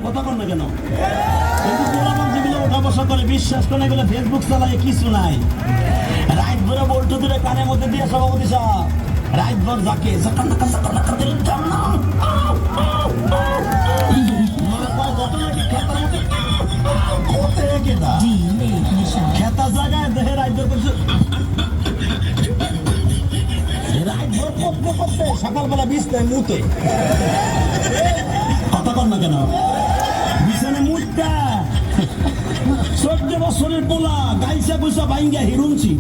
কথা বল না কেন? কিন্তু পোলাপান যেগুলো ওঠা বসা করে বিশ্বাস করে এগুলো ফেসবুক চালায় কিছু নাই। রাত ভরে বল্টু দূরে কানের মধ্যে দিয়ে সভাপতি সাহেব রাত ভর যাকে খেতা জায়গায় দেহে রাত করছে সকালবেলা বিছতে মুতে কথা কর না কেন? বিছানে মুতটা 14 বছরের পোলা গাইসা গুইসা ভাইঙ্গা হিরুনছি।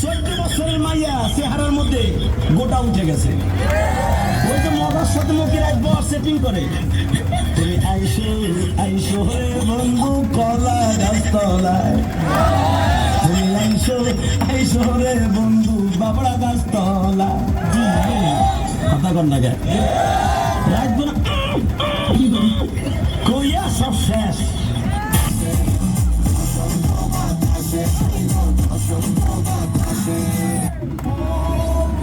14 বছরের মাইয়া চেহারার মধ্যে গোটা উঠে গেছে। ওই যে মজার সাথে মুখে রাখবো সেটিং করে তুমি আইসো আইসো হে বন্ধু কলা গাছতলায়, তুমি আইসো আইসো রে বন্ধু বাবড়া গাছতলা। কথা কর না গে রাখবো না কইয়া সব শেষ।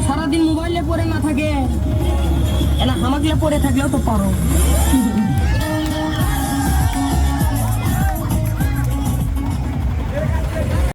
সারাদিন মোবাইলে পড়ে না থাকে, এনা হামাকলে পড়ে থাকলেও তো পারো।